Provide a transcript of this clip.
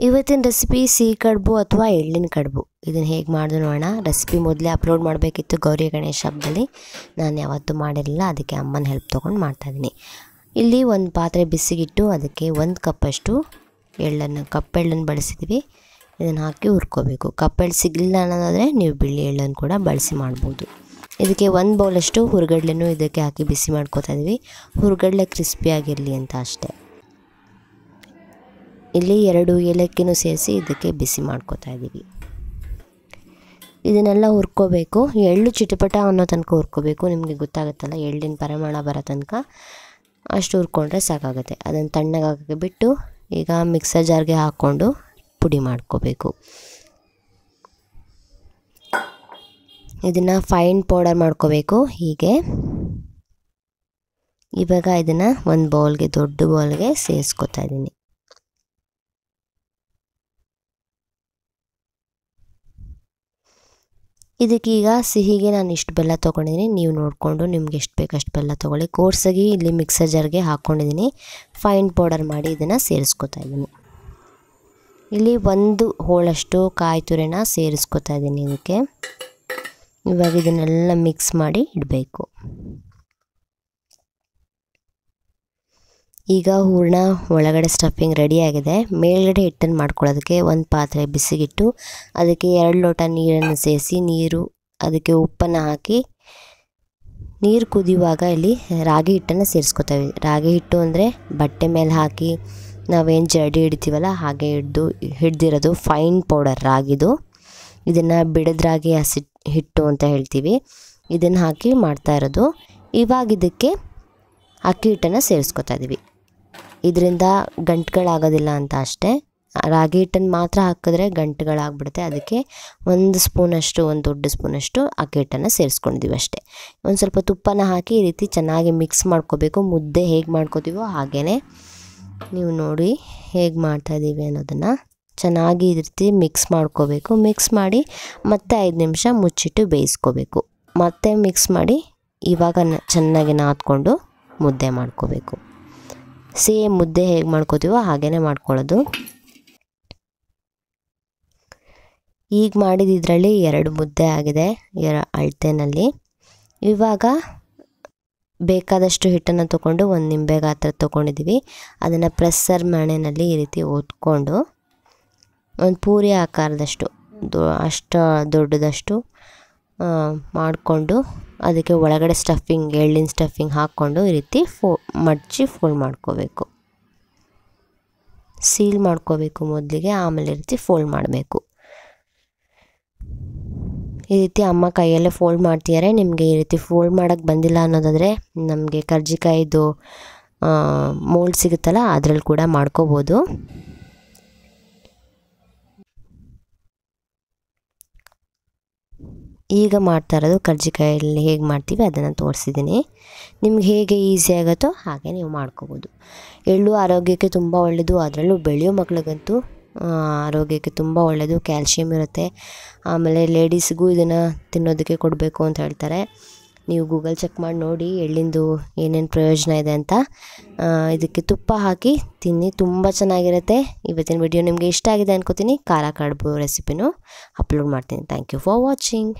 ಇವತ್ತಿನ ರೆಸಿಪಿ ಸಿಹಿ ಕಡುಬು ಅಥವಾ ಎಳ್ಳಿನ ಕಡುಬು. ಇದನ್ನು ಹೇಗೆ ಮಾಡಿದ್ರು ನೋಡೋಣ. ರೆಸಿಪಿ ಮೊದಲೇ ಅಪ್ಲೋಡ್ ಮಾಡಬೇಕಿತ್ತು ಗೌರಿ ಗಣೇಶ ಹಬ್ಬದಲ್ಲಿ. ನಾನು ಯಾವತ್ತೂ ಮಾಡಿರಲಿಲ್ಲ, ಅದಕ್ಕೆ ಅಮ್ಮನ ಹೆಲ್ಪ್ ತೊಗೊಂಡು ಮಾಡ್ತಾಯಿದ್ದೀನಿ. ಇಲ್ಲಿ ಒಂದು ಪಾತ್ರೆ ಬಿಸಿಗಿಟ್ಟು ಅದಕ್ಕೆ 1 ಕಪ್ಪಷ್ಟು ಕಪ್ಪೆಳ್ಳನ್ನು ಬಳಸಿದ್ದೀವಿ. ಇದನ್ನು ಹಾಕಿ ಹುರ್ಕೋಬೇಕು. ಕಪ್ಪೆಳ್ಳು ಸಿಗಲಿಲ್ಲ ಅನ್ನೋದಾದರೆ ನೀವು ಬಿಳಿ ಎಳ್ಳನ್ನು ಕೂಡ ಬಳಸಿ ಮಾಡ್ಬೋದು. ಇದಕ್ಕೆ 1 ಬೌಲಷ್ಟು ಹುರ್ಗಡ್ಲೆನೂ ಇದಕ್ಕೆ ಹಾಕಿ ಬಿಸಿ ಮಾಡ್ಕೋತಾ ಇದ್ದೀವಿ. ಹುರ್ಗಡ್ಲೆ ಕ್ರಿಸ್ಪಿಯಾಗಿರಲಿ ಅಂತ ಅಷ್ಟೇ. ಇಲ್ಲಿ 2 ಏಲಕ್ಕಿನೂ ಸೇರಿಸಿ ಇದಕ್ಕೆ ಬಿಸಿ ಮಾಡ್ಕೋತಾ ಇದ್ದೀವಿ. ಇದನ್ನೆಲ್ಲ ಹುರ್ಕೋಬೇಕು. ಎಳ್ಳು ಚಿಟಪಟ ಅನ್ನೋ ತನಕ ಹುರ್ಕೋಬೇಕು. ನಿಮಗೆ ಗೊತ್ತಾಗುತ್ತಲ್ಲ, ಎಳ್ಳಿನ ಪರಿಮಾಣ ಬರೋ ತನಕ ಅಷ್ಟು ಹುರ್ಕೊಂಡ್ರೆ ಸಾಕಾಗುತ್ತೆ. ಅದನ್ನು ತಣ್ಣಗಾಗಕ್ಕೆ ಬಿಟ್ಟು ಈಗ ಮಿಕ್ಸರ್ ಜಾರ್ಗೆ ಹಾಕ್ಕೊಂಡು ಪುಡಿ ಮಾಡ್ಕೋಬೇಕು. ಇದನ್ನು ಫೈನ್ ಪೌಡರ್ ಮಾಡ್ಕೋಬೇಕು. ಹೀಗೆ ಇವಾಗ ಇದನ್ನು ಒಂದು ಬೌಲ್ಗೆ, ದೊಡ್ಡ ಬೌಲ್ಗೆ ಸೇರಿಸ್ಕೊತಾ ಇದ್ದೀನಿ. ಇದಕ್ಕೀಗ ಸಿಹಿಗೆ ನಾನು ಇಷ್ಟು ಬೆಲ್ಲ ತೊಗೊಂಡಿದ್ದೀನಿ. ನೀವು ನೋಡಿಕೊಂಡು ನಿಮ್ಗೆ ಎಷ್ಟು ಬೇಕು ಅಷ್ಟು ಬೆಲ್ಲ ತೊಗೊಳ್ಳಿ. ಕೋರ್ಸಾಗಿ ಇಲ್ಲಿ ಮಿಕ್ಸರ್ ಜಾರ್ಗೆ ಹಾಕ್ಕೊಂಡಿದ್ದೀನಿ. ಫೈನ್ ಪೌಡರ್ ಮಾಡಿ ಇದನ್ನು ಸೇರಿಸ್ಕೊತಾ ಇದ್ದೀನಿ. ಇಲ್ಲಿ 1 ಹೋಳಷ್ಟು ಕಾಯಿ ತುರಿನ ಸೇರಿಸ್ಕೊತಾ ಇದ್ದೀನಿ ಇದಕ್ಕೆ. ಇವಾಗ ಇದನ್ನೆಲ್ಲ ಮಿಕ್ಸ್ ಮಾಡಿ ಇಡಬೇಕು. ಈಗ ಹೂರಣ ಒಳಗಡೆ ಸ್ಟಫಿಂಗ್ ರೆಡಿಯಾಗಿದೆ. ಮೇಲ್ಗಡೆ ಹಿಟ್ಟನ್ನು ಮಾಡ್ಕೊಳ್ಳೋದಕ್ಕೆ ಒಂದು ಪಾತ್ರೆ ಬಿಸಿಗಿಟ್ಟು ಅದಕ್ಕೆ 2 ಲೋಟ ನೀರನ್ನು ಸೇರಿಸಿ ಅದಕ್ಕೆ ಉಪ್ಪನ್ನು ಹಾಕಿ ನೀರು ಕುದಿಯುವಾಗ ಇಲ್ಲಿ ರಾಗಿ ಹಿಟ್ಟನ್ನು ಸೇರಿಸ್ಕೊತೇವೆ. ರಾಗಿ ಹಿಟ್ಟು ಅಂದರೆ ಬಟ್ಟೆ ಮೇಲೆ ಹಾಕಿ ನಾವೇನು ಜರಡಿ ಹಿಡಿತೀವಲ್ಲ ಹಾಗೆ ಹಿಡ್ದಿರೋದು ಫೈನ್ ಪೌಡರ್ ರಾಗಿದು. ಇದನ್ನು ಬಿಡದ ರಾಗಿ ಹಿಟ್ಟು ಅಂತ ಹೇಳ್ತೀವಿ. ಇದನ್ನು ಹಾಕಿ ಮಾಡ್ತಾ ಇರೋದು. ಇವಾಗ ಇದಕ್ಕೆ ಅಕ್ಕಿ ಹಿಟ್ಟನ್ನು ಸೇರಿಸ್ಕೊತಾ ಇದ್ದೀವಿ. ಇದರಿಂದ ಗಂಟುಗಳಾಗೋದಿಲ್ಲ ಅಂತ ಅಷ್ಟೇ. ರಾಗಿ ಹಿಟ್ಟನ್ನು ಮಾತ್ರ ಹಾಕಿದ್ರೆ ಗಂಟುಗಳಾಗ್ಬಿಡುತ್ತೆ. ಅದಕ್ಕೆ 1 ಸ್ಪೂನಷ್ಟು, 1 ದೊಡ್ಡ ಸ್ಪೂನಷ್ಟು ಅಕ್ಕಿ ಹಿಟ್ಟನ್ನು ಸೇರಿಸ್ಕೊಂಡಿದ್ದೀವಿ ಅಷ್ಟೇ. ಒಂದು ಸ್ವಲ್ಪ ತುಪ್ಪನ ಹಾಕಿ ಈ ರೀತಿ ಚೆನ್ನಾಗಿ ಮಿಕ್ಸ್ ಮಾಡ್ಕೋಬೇಕು. ಮುದ್ದೆ ಹೇಗೆ ಮಾಡ್ಕೋತೀವೋ ಹಾಗೇ ನೀವು ನೋಡಿ ಹೇಗೆ ಮಾಡ್ತಾಯಿದ್ದೀವಿ ಅನ್ನೋದನ್ನು ಚೆನ್ನಾಗಿ ಈ ರೀತಿ ಮಿಕ್ಸ್ ಮಾಡ್ಕೋಬೇಕು. ಮಿಕ್ಸ್ ಮಾಡಿ ಮತ್ತೆ 5 ನಿಮಿಷ ಮುಚ್ಚಿಟ್ಟು ಬೇಯಿಸ್ಕೋಬೇಕು. ಮತ್ತೆ ಮಿಕ್ಸ್ ಮಾಡಿ ಇವಾಗ ಚೆನ್ನಾಗಿ ನಾದ್ಕೊಂಡು ಮುದ್ದೆ ಮಾಡ್ಕೋಬೇಕು. ಸೇಮ್ ಮುದ್ದೆ ಹೇಗೆ ಮಾಡ್ಕೋತೀವೋ ಹಾಗೇ ಮಾಡ್ಕೊಳ್ಳೋದು. ಈಗ ಮಾಡಿದ ಇದರಲ್ಲಿ 2 ಮುದ್ದೆ ಆಗಿದೆ ಅಳತೆನಲ್ಲಿ. ಇವಾಗ ಬೇಕಾದಷ್ಟು ಹಿಟ್ಟನ್ನು ತೊಗೊಂಡು 1 ನಿಂಬೆ ಗಾತ್ರ ತೊಗೊಂಡಿದ್ದೀವಿ. ಅದನ್ನು ಪ್ರೆಸ್ಸರ್ ಮಣೆಯಲ್ಲಿ ಈ ರೀತಿ ಒತ್ಕೊಂಡು ಒಂದು ಪೂರಿ ಆಕಾರದಷ್ಟು ಅಷ್ಟು ದೊಡ್ಡದಷ್ಟು ಮಾಡಿಕೊಂಡು ಅದಕ್ಕೆ ಒಳಗಡೆ ಎಳ್ಳಿನ ಸ್ಟಫಿಂಗ್ ಹಾಕ್ಕೊಂಡು ಈ ರೀತಿ ಮಡಚಿ ಫೋಲ್ಡ್ ಮಾಡ್ಕೋಬೇಕು. ಸೀಲ್ ಮಾಡ್ಕೋಬೇಕು ಮೊದಲಿಗೆ, ಆಮೇಲೆ ಈ ರೀತಿ ಫೋಲ್ಡ್ ಮಾಡಬೇಕು. ಈ ರೀತಿ ಅಮ್ಮ ಕೈಯಲ್ಲೇ ಫೋಲ್ಡ್ ಮಾಡ್ತಿದ್ದಾರೆ. ನಿಮಗೆ ಈ ರೀತಿ ಫೋಲ್ಡ್ ಮಾಡೋಕ್ಕೆ ಬಂದಿಲ್ಲ ಅನ್ನೋದಾದರೆ ನಮಗೆ ಕರ್ಜಿಕಾಯಿದು ಮೋಲ್ಡ್ ಸಿಗುತ್ತಲ್ಲ ಅದರಲ್ಲಿ ಕೂಡ ಮಾಡ್ಕೋಬೋದು. ಈಗ ಮಾಡ್ತಾ ಇರೋದು ಕರ್ಜಿಕಾಯಲ್ಲಿ ಹೇಗೆ ಮಾಡ್ತೀವಿ ಅದನ್ನು ತೋರಿಸಿದ್ದೀನಿ. ನಿಮ್ಗೆ ಹೇಗೆ ಈಸಿ ಆಗುತ್ತೋ ಹಾಗೆ ನೀವು ಮಾಡ್ಕೋಬೋದು. ಎಳ್ಳು ಆರೋಗ್ಯಕ್ಕೆ ತುಂಬ ಒಳ್ಳೆಯದು. ಅದರಲ್ಲೂ ಬೆಳೆಯೋ ಮಕ್ಳಿಗಂತೂ ಆರೋಗ್ಯಕ್ಕೆ ತುಂಬ ಒಳ್ಳೆಯದು. ಕ್ಯಾಲ್ಶಿಯಮ್ ಇರುತ್ತೆ. ಆಮೇಲೆ ಲೇಡೀಸ್ಗೂ ಇದನ್ನು ತಿನ್ನೋದಕ್ಕೆ ಕೊಡಬೇಕು ಅಂತ ಹೇಳ್ತಾರೆ. ನೀವು ಗೂಗಲ್ ಚೆಕ್ ಮಾಡಿ ನೋಡಿ ಎಳ್ಳಿಂದು ಏನೇನು ಪ್ರಯೋಜನ ಇದೆ ಅಂತ. ಇದಕ್ಕೆ ತುಪ್ಪ ಹಾಕಿ ತಿನ್ನಿ, ತುಂಬ ಚೆನ್ನಾಗಿರುತ್ತೆ. ಇವತ್ತಿನ ವಿಡಿಯೋ ನಿಮಗೆ ಇಷ್ಟ ಆಗಿದೆ ಅನ್ಕೋತೀನಿ. ಖಾರ ಕಡುಬು ರೆಸಿಪಿನೂ ಅಪ್ಲೋಡ್ ಮಾಡ್ತೀನಿ. Thank you for watching.